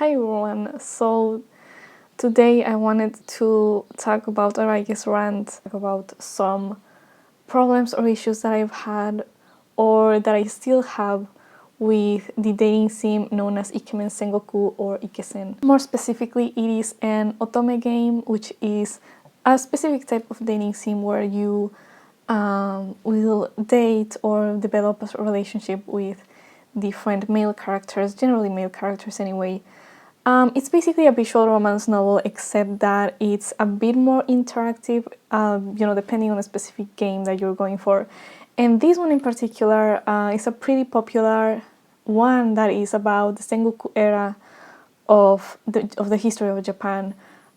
Hi everyone. So today I wanted to talk about, or I guess rant about some problems or issues that I've had or that I still have with the dating sim known as Ikemen Sengoku or IkeSen. More specifically, it is an Otome game, which is a specific type of dating sim where you will date or develop a relationship with different male characters, generally male characters anyway. It's basically a visual romance novel, except that it's a bit more interactive, depending on a specific game that you're going for. And this one in particular is a pretty popular one that is about the Sengoku era of the history of Japan,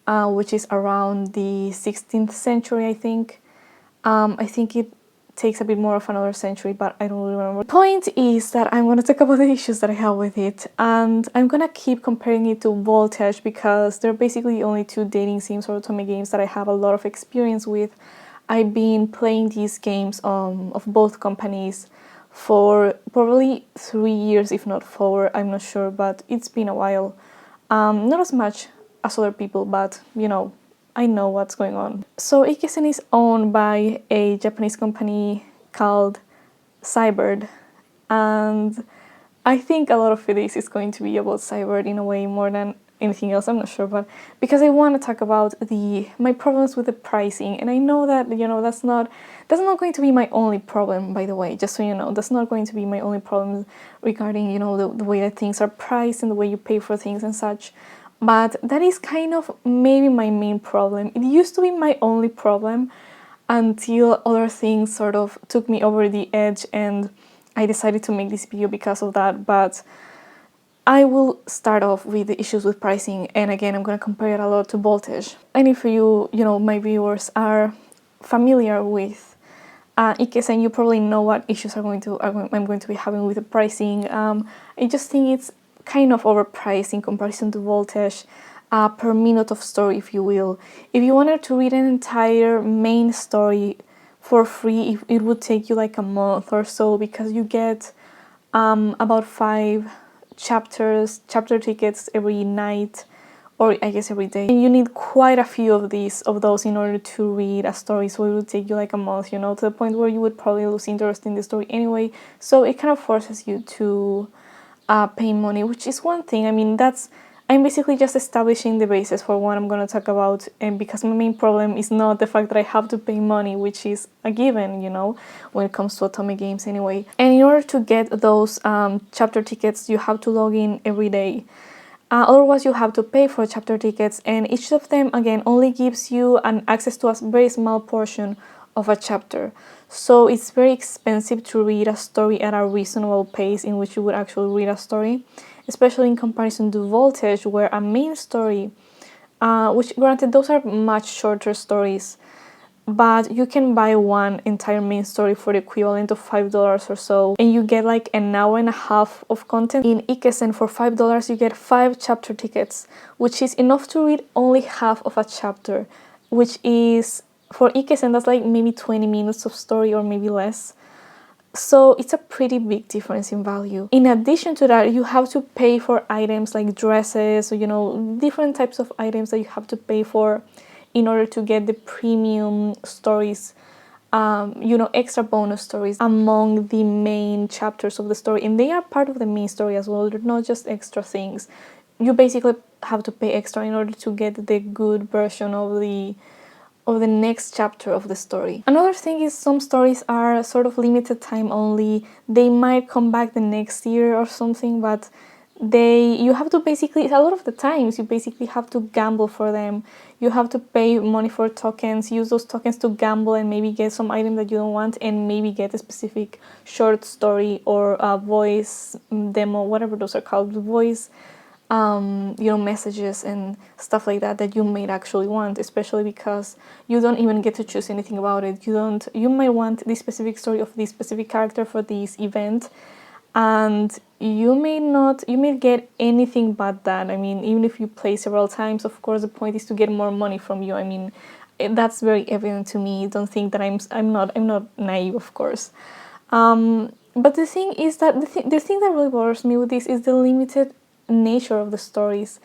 which is around the 16th century, I think. I think it takes a bit more of another century, but I don't really remember. The point is that I'm going to talk about the issues that I have with it, and I'm going to keep comparing it to Voltage because they're basically the only two dating sims or otome games that I have a lot of experience with. I've been playing these games of both companies for probably 3 years, if not 4, I'm not sure, but it's been a while. Not as much as other people, but I know what's going on. So IkeSen is owned by a Japanese company called Cyberd, and I think a lot of it is going to be about Cyberd in a way more than anything else. I'm not sure, but because I want to talk about my problems with the pricing, and I know that that's not going to be my only problem, by the way, just so you know. That's not going to be my only problem regarding the way that things are priced and the way you pay for things and such. But that is kind of maybe my main problem. It used to be my only problem until other things sort of took me over the edge and I decided to make this video because of that. But I will start off with the issues with pricing, and again I'm going to compare it a lot to Voltage. And if my viewers are familiar with IkeSen, you probably know what issues I'm going to be having with the pricing. I just think it's kind of overpriced in comparison to Voltage, per minute of story, if you will. If you wanted to read an entire main story for free, it would take you like a month or so, because you get about 5 chapter tickets every night, or I guess every day. And you need quite a few of those in order to read a story, so it would take you like a month, to the point where you would probably lose interest in the story anyway. So it kind of forces you to pay money, which is one thing. I mean, I'm basically just establishing the basis for what I'm going to talk about, and because my main problem is not the fact that I have to pay money, which is a given, when it comes to Otome games anyway. And in order to get those chapter tickets, you have to log in every day. Otherwise, you have to pay for chapter tickets, and each of them, again, only gives you an access to a very small portion of a chapter. So it's very expensive to read a story at a reasonable pace in which you would actually read a story, especially in comparison to Voltage, where a main story, which granted those are much shorter stories, but you can buy one entire main story for the equivalent of $5 or so, and you get like an hour and a half of content. In IkeSen, for $5 you get 5 chapter tickets, which is enough to read only half of a chapter, which is, for IkeSen, that's like maybe 20 minutes of story or maybe less. So it's a pretty big difference in value. In addition to that, you have to pay for items like dresses, different types of items that you have to pay for in order to get the premium stories, extra bonus stories among the main chapters of the story. And they are part of the main story as well. They're not just extra things. You basically have to pay extra in order to get the good version of the next chapter of the story. Another thing is some stories are sort of limited time only. They might come back the next year or something, but you have to basically, a lot of the times, you basically have to gamble for them. You have to pay money for tokens, use those tokens to gamble and maybe get some item that you don't want, and maybe get a specific short story or a voice demo, whatever those are called, voice messages and stuff like that you might actually want, especially because you don't even get to choose anything about it. You might want this specific story of this specific character for this event, and you may get anything but that. I mean, even if you play several times, of course the point is to get more money from you. I mean, that's very evident to me. Don't think that I'm not naive, of course. But the thing is that the thing that really bothers me with this is the limited nature of the stories.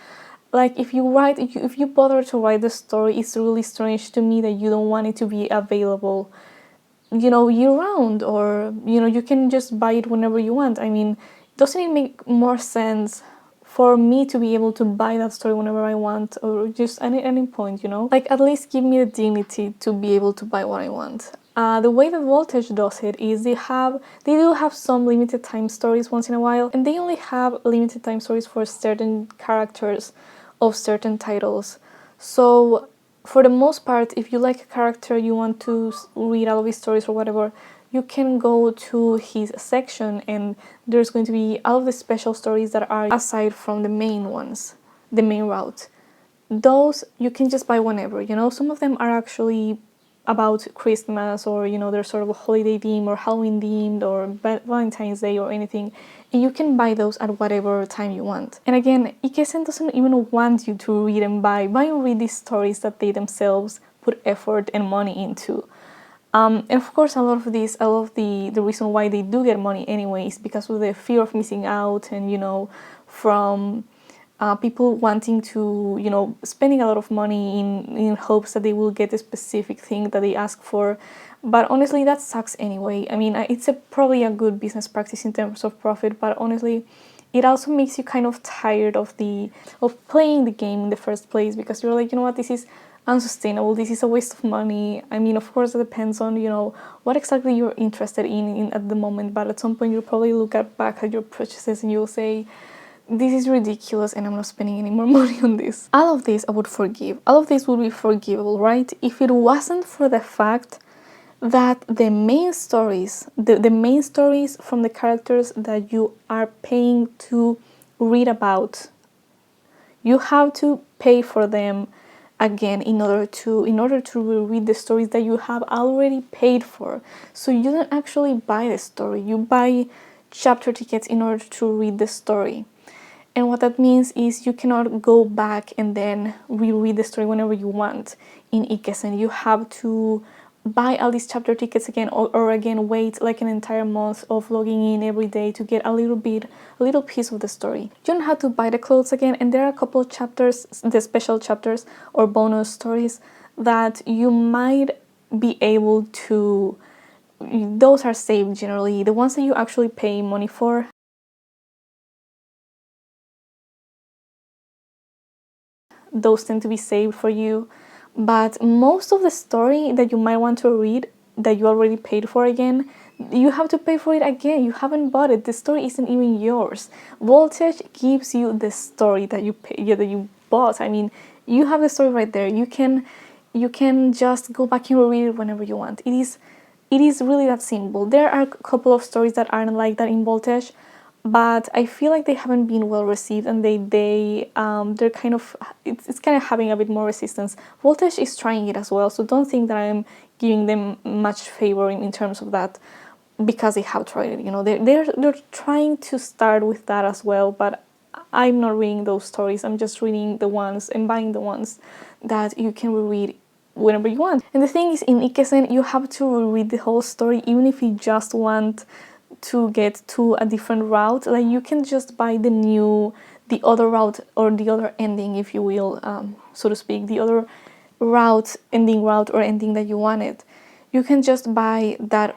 Like if you bother to write the story, it's really strange to me that you don't want it to be available, year round, or you can just buy it whenever you want. I mean, doesn't it make more sense for me to be able to buy that story whenever I want, or just any point, like at least give me the dignity to be able to buy what I want. The way that Voltage does it is they do have some limited time stories once in a while, and they only have limited time stories for certain characters of certain titles. So for the most part, if you like a character, you want to read all of his stories or whatever, you can go to his section, and there's going to be all of the special stories that are aside from the main ones, the main route. Those you can just buy whenever, some of them are actually about Christmas, or they're sort of a holiday themed or Halloween themed or Valentine's Day or anything, and you can buy those at whatever time you want. And again, IkeSen doesn't even want you to read and buy and read these stories that they themselves put effort and money into. And of course, a lot of the reason why they do get money anyway is because of the fear of missing out, and from people wanting to, spending a lot of money in hopes that they will get a specific thing that they ask for. But honestly, that sucks anyway. I mean, it's probably a good business practice in terms of profit, but honestly, it also makes you kind of tired of playing the game in the first place, because you're like, what, this is unsustainable, this is a waste of money. I mean, of course, it depends on, what exactly you're interested in at the moment, but at some point you'll probably look back at your purchases and you'll say, this is ridiculous and I'm not spending any more money on this. All of this I would forgive. All of this would be forgivable, right? If it wasn't for the fact that the main stories, the main stories from the characters that you are paying to read about, you have to pay for them again in order to read the stories that you have already paid for. So you don't actually buy the story, you buy chapter tickets in order to read the story. And what that means is you cannot go back and then reread the story whenever you want in IkeSen. You have to buy all these chapter tickets again, or again wait like an entire month of logging in every day to get a little piece of the story. You don't have to buy the clothes again, and there are a couple of chapters, the special chapters or bonus stories that you might be able to, those are saved generally. The ones that you actually pay money for, those tend to be saved for you. But most of the story that you might want to read that you already paid for again, you have to pay for it again. You haven't bought it. The story isn't even yours. Voltage gives you the story that you that you bought. I mean, you have the story right there. You can just go back and read it whenever you want. It is really that simple. There are a couple of stories that aren't like that in Voltage, but I feel like they haven't been well received, and they're kind of, it's kind of having a bit more resistance. Voltage is trying it as well, so don't think that I'm giving them much favor in terms of that because they have tried it. They're trying to start with that as well, but I'm not reading those stories. I'm just reading the ones and buying the ones that you can reread whenever you want. And the thing is, in IkeSen, you have to reread the whole story, even if you just want to get to a different route. Like, you can just buy the other route, or the other ending, if you will, so to speak, the other ending or ending that you wanted. You can just buy that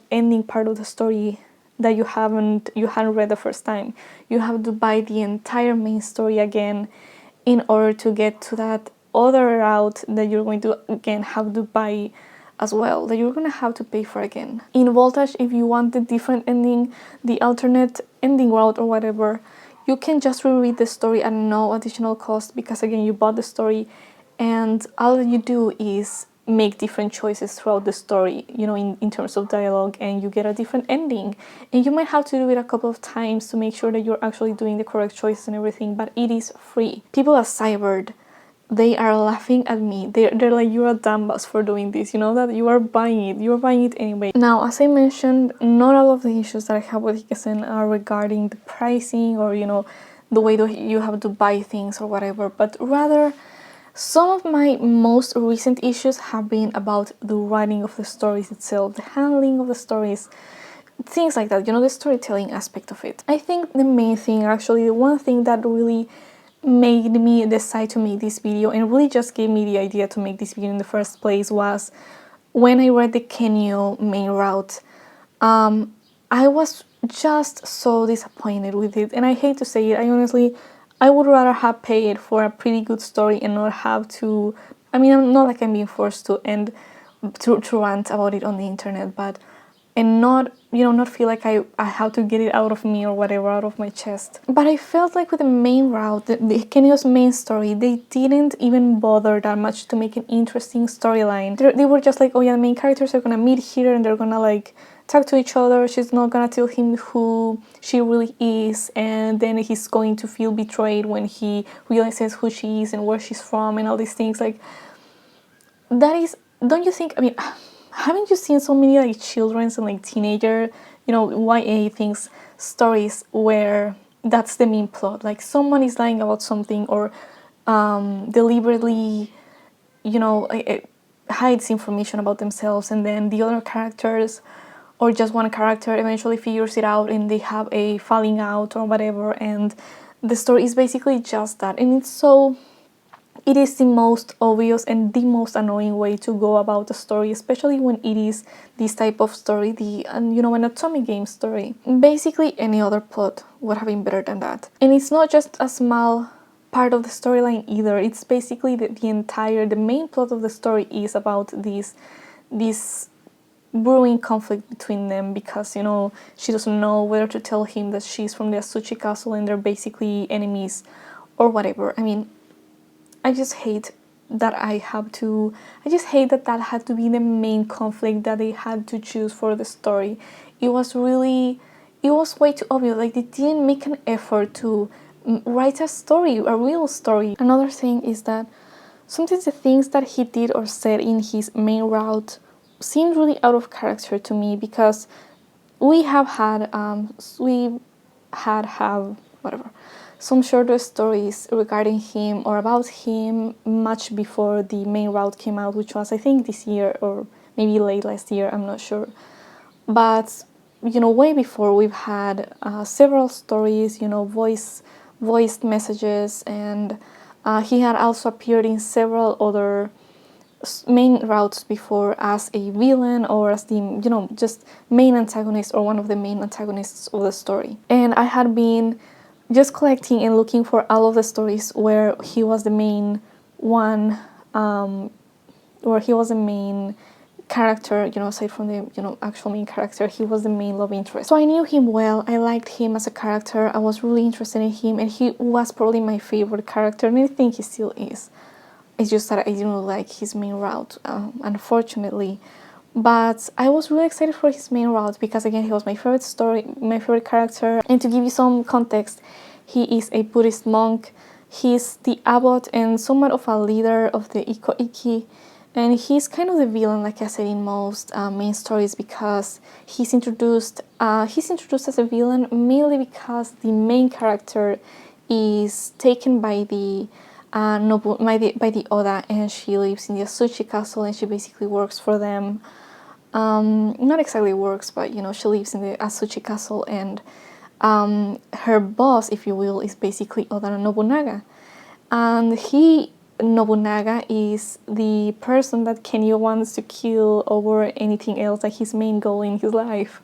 ending part of the story that you hadn't read the first time. You have to buy the entire main story again in order to get to that other route that you're going to again have to buy as well, that you're going to have to pay for again. In Voltage, if you want the different ending, the alternate ending route or whatever, you can just reread the story at no additional cost, because again, you bought the story, and all you do is make different choices throughout the story, in terms of dialogue, and you get a different ending. And you might have to do it a couple of times to make sure that you're actually doing the correct choices and everything, but it is free. People at Cybered, they are laughing at me. They're like, you're a dumbass for doing this, that you are buying it anyway. Now, as I mentioned, not all of the issues that I have with IkeSen are regarding the pricing or the way that you have to buy things or whatever, but rather some of my most recent issues have been about the writing of the stories itself, the handling of the stories. things like that, the storytelling aspect of it. I think the main thing, actually, the one thing that really made me decide to make this video and really just gave me the idea to make this video in the first place was when I read the Kenyo main route. I was just so disappointed with it, and I hate to say it, I would rather have paid for a pretty good story and not have to, I'm not like I'm being forced to end to rant about it on the internet, but and not not feel like I have to get it out of me or whatever, out of my chest. But I felt like with the main route, the Kenyo's main story, they didn't even bother that much to make an interesting storyline. They were just like, oh yeah, the main characters are gonna meet here and they're gonna like talk to each other. She's not gonna tell him who she really is, and then he's going to feel betrayed when he realizes who she is and where she's from and all these things. Like, that is, don't you think, haven't you seen so many like children's and like teenager, YA things, stories where that's the main plot? Like someone is lying about something or deliberately, hides information about themselves, and then the other characters or just one character eventually figures it out and they have a falling out or whatever, and the story is basically just that. And it is the most obvious and the most annoying way to go about a story, especially when it is this type of story, an Otome game story. Basically, any other plot would have been better than that. And it's not just a small part of the storyline either. It's basically the main plot of the story is about this brewing conflict between them, because she doesn't know whether to tell him that she's from the Asuchi castle and they're basically enemies or whatever. I just hate that that had to be the main conflict that they had to choose for the story. It was way too obvious. Like, they didn't make an effort to write a real story. Another thing is that sometimes the things that he did or said in his main route seemed really out of character to me, because we have whatever, some shorter stories regarding him or about him much before the main route came out, which was, I think, this year or maybe late last year, I'm not sure. But way before, we've had several stories, voiced messages, and he had also appeared in several other main routes before as a villain or as the just main antagonist or one of the main antagonists of the story. And I had been just collecting and looking for all of the stories where he was the main one, where he was the main character, aside from the actual main character, he was the main love interest. So I knew him well, I liked him as a character, I was really interested in him, and he was probably my favorite character, and I think he still is. It's just that I didn't like his main route, unfortunately. But I was really excited for his main route because, again, he was my favorite character. And to give you some context, he is a Buddhist monk. He's the abbot and somewhat of a leader of the Iki. And he's kind of the villain, like I said, in most main stories, because he's introduced as a villain mainly because the main character is taken by the by the Oda, and she lives in the Asuchi castle, and she basically works for them. Not exactly works, but she lives in the Asuchi castle, and her boss, if you will, is basically Oda Nobunaga. And Nobunaga is the person that Kenyo wants to kill over anything else. Like, his main goal in his life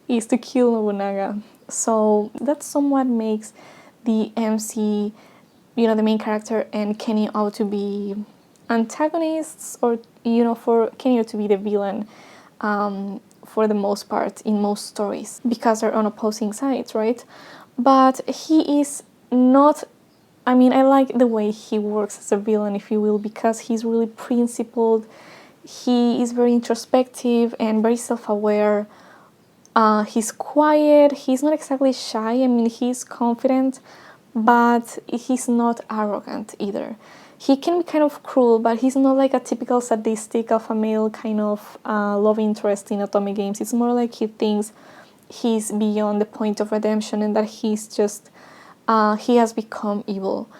is to kill Nobunaga. So that somewhat makes the MC, the main character, and Kenyo out to be antagonists, or for Kenyo to be the villain, for the most part in most stories, because they're on opposing sides, right? But he is not. I like the way he works as a villain, if you will, because he's really principled. He is very introspective and very self-aware. He's quiet. He's not exactly shy. He's confident, but he's not arrogant either. He can be kind of cruel, but he's not like a typical sadistic alpha male kind of love interest in Otome games. It's more like he thinks he's beyond the point of redemption, and that he's just he has become evil,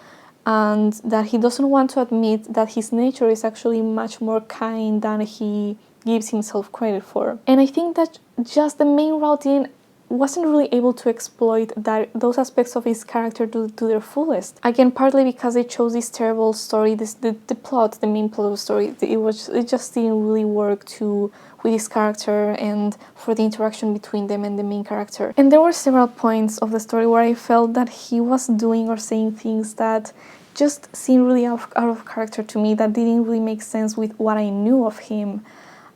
and that he doesn't want to admit that his nature is actually much more kind than he gives himself credit for. And I think that just the main route wasn't really able to exploit those aspects of his character to their fullest. Again, partly because they chose this terrible story, the plot, the main plot of the story, it just didn't really work with his character and for the interaction between them and the main character. And there were several points of the story where I felt that he was doing or saying things that just seemed really out of character to me, that didn't really make sense with what I knew of him.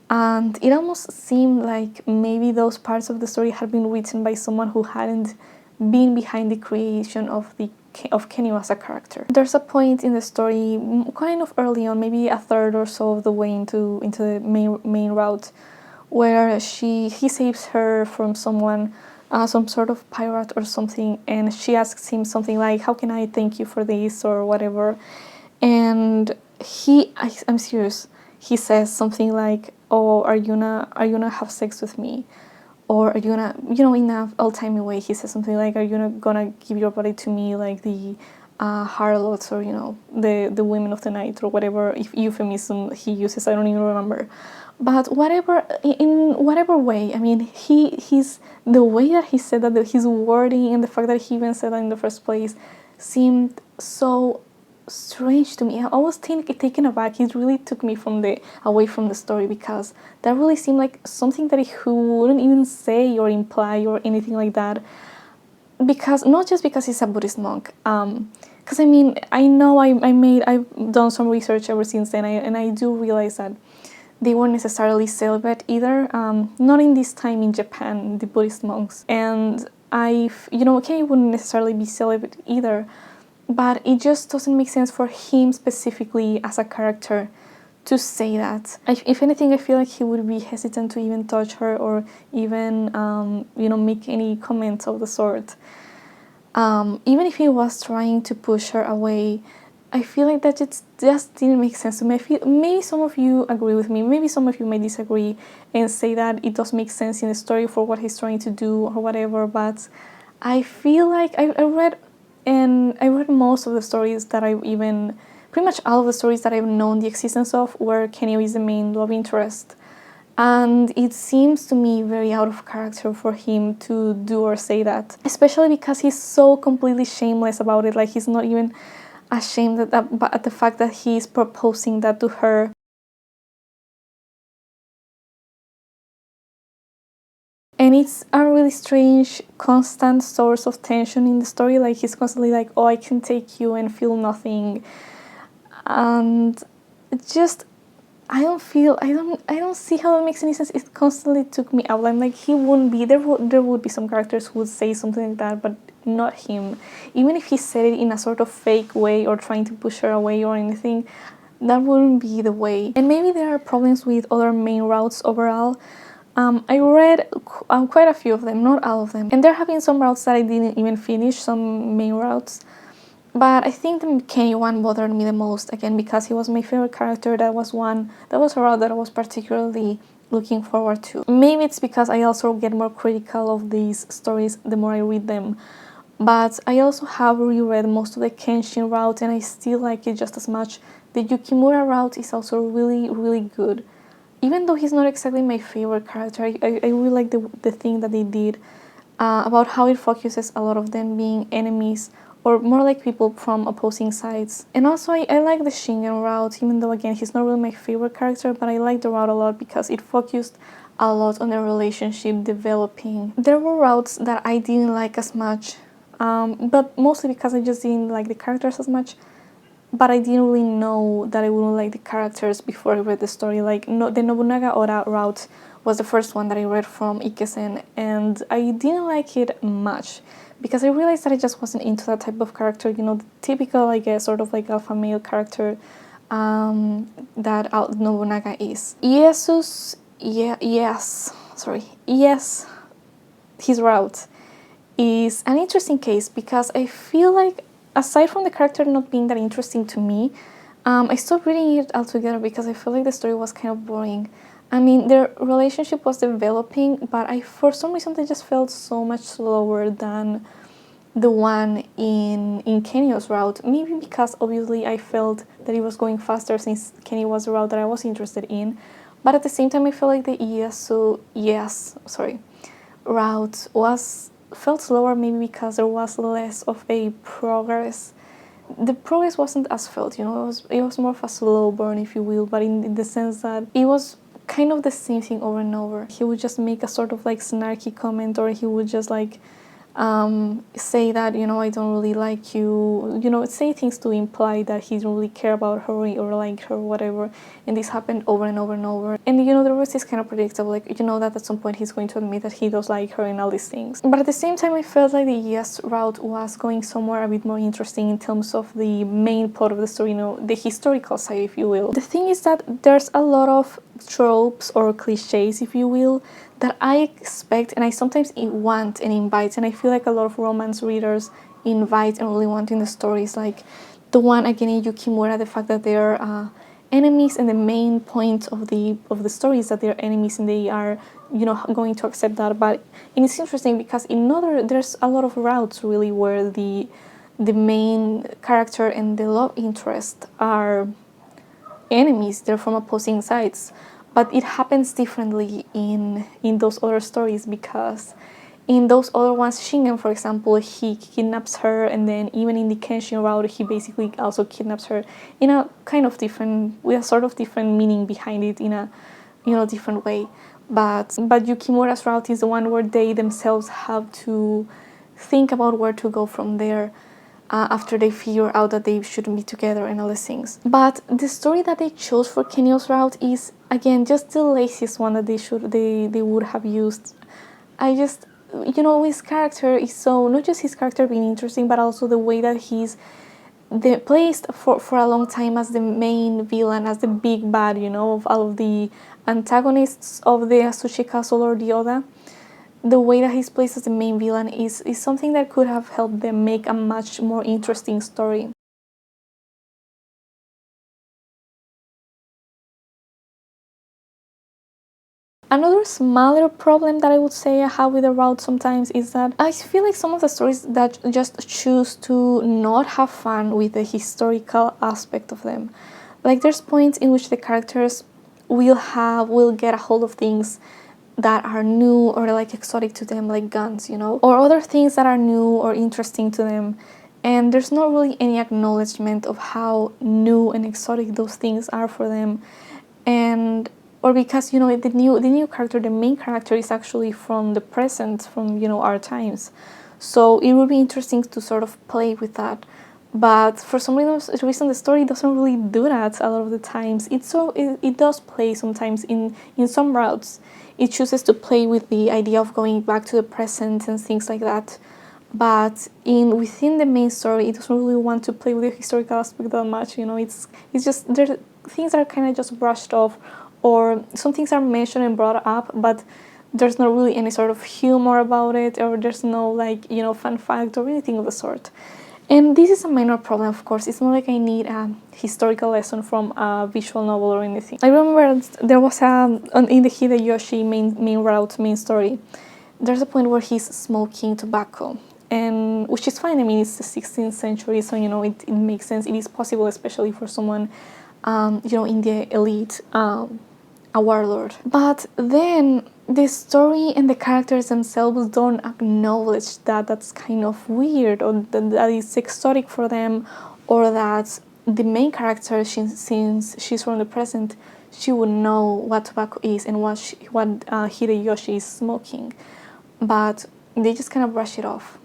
And it almost seemed like maybe those parts of the story had been written by someone who hadn't been behind the creation of Kenny as a character. There's a point in the story, kind of early on, maybe a third or so of the way into the main route, where he saves her from someone, some sort of pirate or something, and she asks him something like, "How can I thank you for this?" or whatever. And I'm serious, he says something like, "Oh, are you gonna have sex with me?" Or are you gonna, in an old-timey way, he says something like, "Are you gonna give your body to me like the harlots, or the women of the night," or whatever euphemism he uses, I don't even remember. But in whatever way, I mean, he's the way that he said that, his wording, and the fact that he even said that in the first place seemed so strange to me. I was taken aback. It really took me away from the story, because that really seemed like something that he wouldn't even say or imply or anything like that. Because not just because he's a Buddhist monk. Because I mean, I know I've done some research ever since then, and I do realize that they weren't necessarily celibate either. Not in this time in Japan, the Buddhist monks. And Kenny wouldn't necessarily be celibate either. But it just doesn't make sense for him specifically as a character to say that. If anything, I feel like he would be hesitant to even touch her or even, make any comments of the sort. Even if he was trying to push her away, I feel like that it just didn't make sense to me. Maybe some of you agree with me, maybe some of you may disagree and say that it does make sense in the story for what he's trying to do or whatever, but I feel like I read most of the stories that pretty much all of the stories that I've known the existence of, where Kenny is the main love interest. And it seems to me very out of character for him to do or say that, especially because he's so completely shameless about it. Like, he's not even ashamed at the fact that he's proposing that to her. And it's a really strange, constant source of tension in the story. Like, he's constantly like, "Oh, I can take you," and feel nothing. And just, I don't see how it makes any sense. It constantly took me out. I'm like, he wouldn't be, there would be some characters who would say something like that, but not him. Even if he said it in a sort of fake way or trying to push her away or anything, that wouldn't be the way. And maybe there are problems with other main routes overall. I read quite a few of them, not all of them. And there have been some routes that I didn't even finish, some main routes. But I think the Kenny one bothered me the most, again, because he was my favorite character. That was a route that I was particularly looking forward to. Maybe it's because I also get more critical of these stories the more I read them. But I also have reread most of the Kenshin route, and I still like it just as much. The Yukimura route is also really, really good. Even though he's not exactly my favorite character, I really like the thing that they did about how it focuses a lot of them being enemies, or more like people from opposing sides. And also, I like the Shingen route, even though, again, he's not really my favorite character, but I like the route a lot because it focused a lot on the relationship developing. There were routes that I didn't like as much, but mostly because I just didn't like the characters as much. But I didn't really know that I wouldn't like the characters before I read the story. Like, the Nobunaga Oda route was the first one that I read from IkeSen, and I didn't like it much because I realized that I just wasn't into that type of character, the typical, I guess, sort of like alpha male character that Nobunaga is. Yes, his route is an interesting case because I feel like, aside from the character not being that interesting to me, I stopped reading it altogether because I felt like the story was kind of boring. I mean, their relationship was developing, but for some reason they just felt so much slower than the one in Kenyo's route. Maybe because obviously I felt that it was going faster since Kenny was the route that I was interested in. But at the same time, I feel like the route was felt slower, maybe because there was less of a progress. The progress wasn't as felt, it was more of a slow burn, if you will, but in the sense that it was kind of the same thing over and over. He would just make a sort of like snarky comment, or he would just like say that, I don't really like you, say things to imply that he didn't really care about her or like her or whatever. And this happened over and over and over. And, the rest is kind of predictable. Like, that at some point he's going to admit that he does like her and all these things. But at the same time, I felt like the yes route was going somewhere a bit more interesting in terms of the main plot of the story, the historical side, if you will. The thing is that there's a lot of tropes or cliches, if you will, that I expect and I sometimes want and invite, and I feel like a lot of romance readers invite and really want in the stories, like the one again in Yukimura, the fact that they're enemies, and the main point of the story is that they're enemies and they are going to accept that. And it's interesting because there's a lot of routes really where the main character and the love interest are enemies, they're from opposing sides. But it happens differently in those other stories, because in those other ones, Shingen, for example, he kidnaps her, and then even in the Kenshin route, he basically also kidnaps her in a kind of different, with a sort of different meaning behind it, in a different way. But Yukimura's route is the one where they themselves have to think about where to go from there. After they figure out that they shouldn't be together and all these things. But the story that they chose for Kenyo's route is, again, just the laziest one that they would have used. I just, his character is so, not just his character being interesting, but also the way that he's placed for a long time as the main villain, as the big bad, of all of the antagonists of the Asushi Castle or the Oda. The way that he's placed as the main villain is something that could have helped them make a much more interesting story. Another smaller problem that I would say I have with the route sometimes is that I feel like some of the stories that just choose to not have fun with the historical aspect of them. Like, there's points in which the characters will get a hold of things that are new or like exotic to them, like guns, or other things that are new or interesting to them, and there's not really any acknowledgement of how new and exotic those things are for them. And or because the new character, the main character, is actually from the present, from our times, so it would be interesting to sort of play with that. But for some reason the story doesn't really do that a lot of the times. It does play sometimes in some routes. It chooses to play with the idea of going back to the present and things like that. But within the main story, it doesn't really want to play with the historical aspect that much. It's just there. Things are kind of just brushed off, or some things are mentioned and brought up, but there's not really any sort of humor about it, or there's no fun fact or anything of the sort. And this is a minor problem, of course. It's not like I need a historical lesson from a visual novel or anything. I remember there was in the Hideyoshi main story, there's a point where he's smoking tobacco, and which is fine. I mean, it's the 16th century, so it makes sense. It is possible, especially for someone, in the elite, a warlord. But then the story and the characters themselves don't acknowledge that that's kind of weird, or that it's exotic for them, or that the main character, since she's from the present, she would know what tobacco is and what Hideyoshi is smoking. But they just kind of brush it off.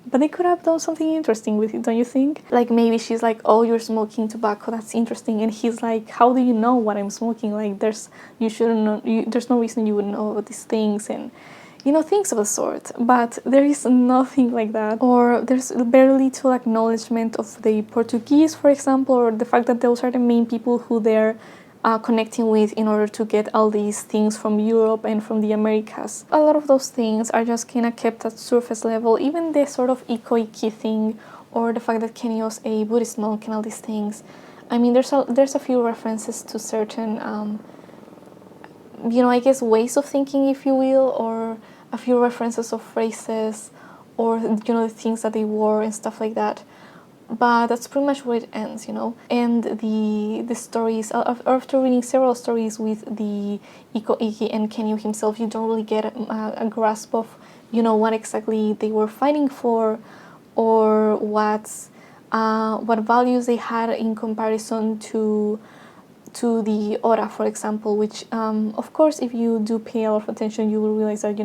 But they could have done something interesting with it, don't you think? Like, maybe she's like, oh, you're smoking tobacco, that's interesting. And he's like, how do you know what I'm smoking? Like, there's no reason you would know about these things, and things of the sort. But there is nothing like that. Or there's very little acknowledgement of the Portuguese, for example, or the fact that those are the main people who they're connecting with in order to get all these things from Europe and from the Americas. A lot of those things are just kind of kept at surface level. Even the sort of Ikoiki thing, or the fact that Kenyo's a Buddhist monk and all these things. I mean, there's a few references to certain, I guess, ways of thinking, if you will, or a few references of phrases, or the things that they wore and stuff like that. but that's pretty much where it ends, And the stories, after reading several stories with the Ike and Kenyu himself, you don't really get a grasp of, what exactly they were fighting for, or what values they had in comparison to the Ora, for example, which, of course, if you do pay a lot of attention, you will realize that,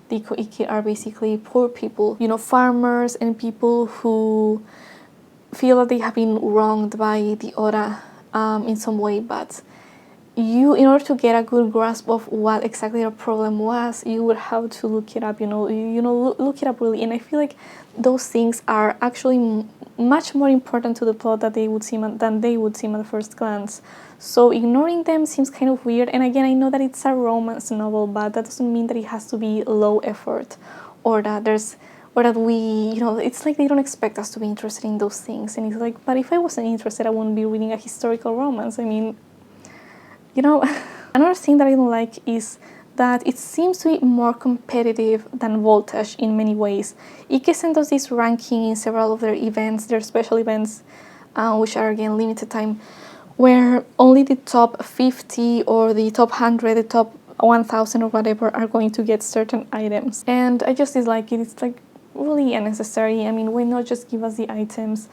the Ike are basically poor people, farmers and people who feel that they have been wronged by the Ora in some way, but in order to get a good grasp of what exactly the problem was, you would have to look it up, look it up really. And I feel like those things are actually much more important to the plot than they would seem at the first glance. So ignoring them seems kind of weird. And again, I know that it's a romance novel, but that doesn't mean that it has to be low effort, or that we, it's like they don't expect us to be interested in those things. And it's like, but if I wasn't interested, I wouldn't be reading a historical romance. I mean, another thing that I don't like is that it seems to be more competitive than Voltage in many ways. IkeSen does this ranking in several of their events, their special events, which are again limited time, where only the top 50 or the top 100, the top 1000 or whatever are going to get certain items. And I just dislike it. It's like really unnecessary. I mean, why not just give us the items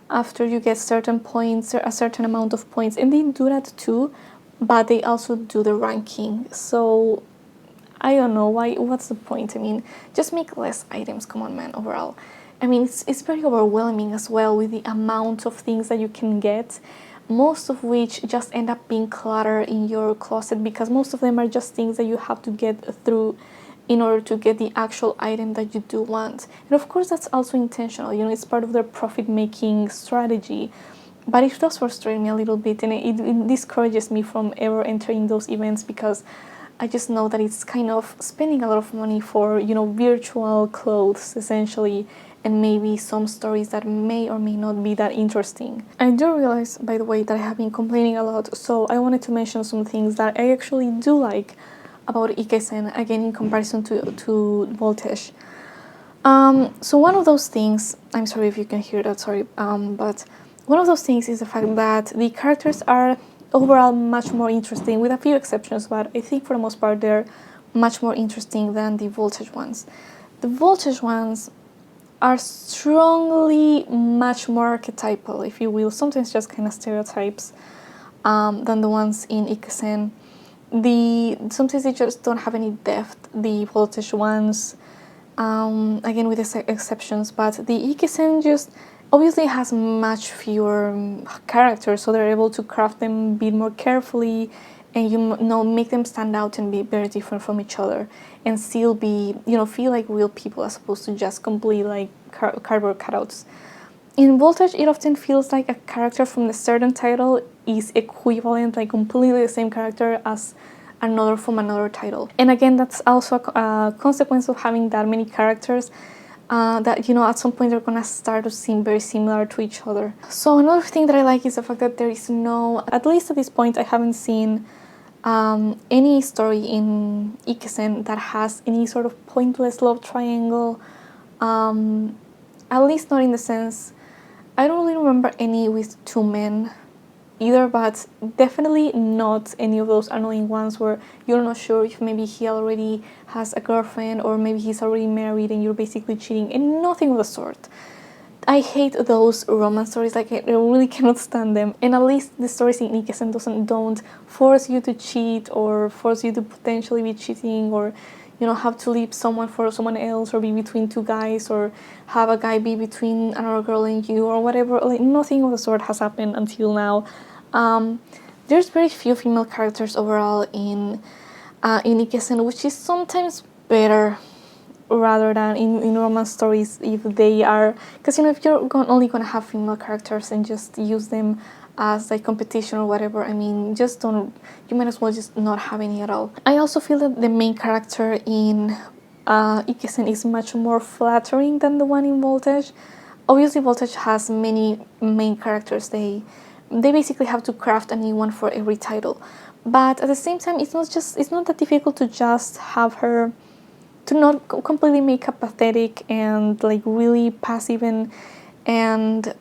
after you get certain points, or a certain amount of points? And they do that too, but they also do the ranking. So I don't know what's the point. I mean, just make less items, come on, man, overall. I mean, it's very overwhelming as well with the amount of things that you can get, most of which just end up being clutter in your closet, because most of them are just things that you have to get through in order to get the actual item that you do want. And of course, that's also intentional, it's part of their profit-making strategy. But it does frustrate me a little bit, and it discourages me from ever entering those events, because I just know that it's kind of spending a lot of money for, virtual clothes, essentially, and maybe some stories that may or may not be that interesting. I do realize, by the way, that I have been complaining a lot, so I wanted to mention some things that I actually do like about IkeSen, again, in comparison to Voltage. So one of those things, I'm sorry if you can hear that, sorry, but one of those things is the fact that the characters are overall much more interesting, with a few exceptions, but I think for the most part they're much more interesting than the Voltage ones. The Voltage ones are strongly much more archetypal, if you will, sometimes just kind of stereotypes, than the ones in IkeSen. Sometimes they just don't have any depth, the Voltage ones, again with exceptions, but the IkeSen just obviously has much fewer characters, so they're able to craft them a bit more carefully, and make them stand out and be very different from each other, and still be, feel like real people, as opposed to just complete like cardboard cutouts. In Voltage, it often feels like a character from the certain title is equivalent, like completely the same character as another from another title. And again, that's also a consequence of having that many characters, that, at some point they're gonna start to seem very similar to each other. So another thing that I like is the fact that there is no, at least at this point, I haven't seen any story in IkeSen that has any sort of pointless love triangle, at least not in the sense, I don't really remember any with two men either, but definitely not any of those annoying ones where you're not sure if maybe he already has a girlfriend, or maybe he's already married and you're basically cheating, and nothing of the sort. I hate those romance stories, like I really cannot stand them. And at least the stories in IkeSen don't force you to cheat, or force you to potentially be cheating, or have to leave someone for someone else, or be between two guys, or have a guy be between another girl and you, or whatever. Like, nothing of the sort has happened until now. There's very few female characters overall in IkeSen, which is sometimes better rather than in romance stories, if they are, because if you're only gonna have female characters and just use them as like competition or whatever, I mean, you might as well just not have any at all. I also feel that the main character in IkeSen is much more flattering than the one in Voltage. Obviously, Voltage has many main characters. They basically have to craft a new one for every title, but at the same time, it's not that difficult to just have her, to not completely make her pathetic and like really passive and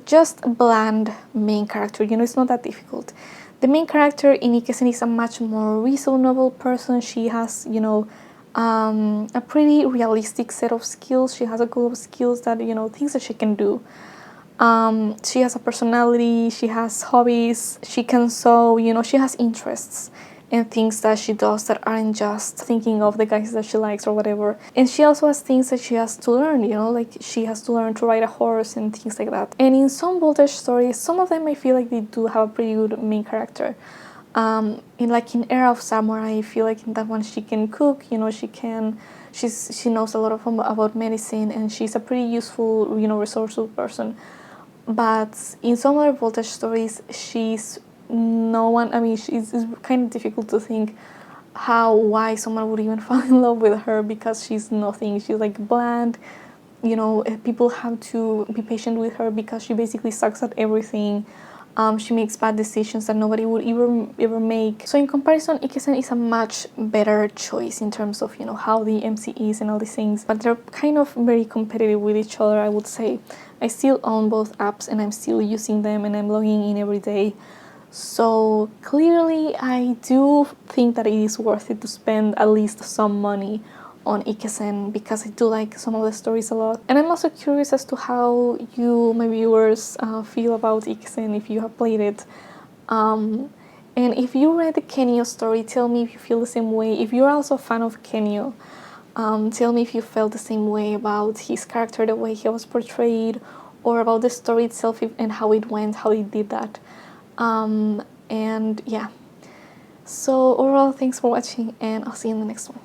just a bland main character. You know, it's not that difficult. The main character in IkeSen is a much more reasonable person. She has, you know, a pretty realistic set of skills. She has a couple of skills that, you know, things that she can do. She has a personality, she has hobbies, she can sew, you know, she has interests and things that she does that aren't just thinking of the guys that she likes or whatever. And she also has things that she has to learn, you know, like she has to learn to ride a horse and things like that. And in some voltage stories, some of them I feel like they do have a pretty good main character. In Era of Samurai, I feel like in that one she can cook, you know, she knows a lot about medicine, and she's a pretty useful, you know, resourceful person. But in some other voltage stories, she's no one. I mean, it's kind of difficult to think why someone would even fall in love with her, because she's nothing. She's like bland. You know, people have to be patient with her because she basically sucks at everything. She makes bad decisions that nobody would ever make. So in comparison, IkeSen is a much better choice in terms of, you know, how the MC is and all these things. But they're kind of very competitive with each other, I would say. I still own both apps and I'm still using them and I'm logging in every day. So clearly I do think that it is worth it to spend at least some money on IkeSen, because I do like some of the stories a lot. And I'm also curious as to how you, my viewers, feel about IkeSen if you have played it. And if you read the Kenyo story, tell me if you feel the same way. If you're also a fan of Kenyo, tell me if you felt the same way about his character, the way he was portrayed, or about the story itself and how it went, how he did that. And yeah. So overall, thanks for watching, and I'll see you in the next one.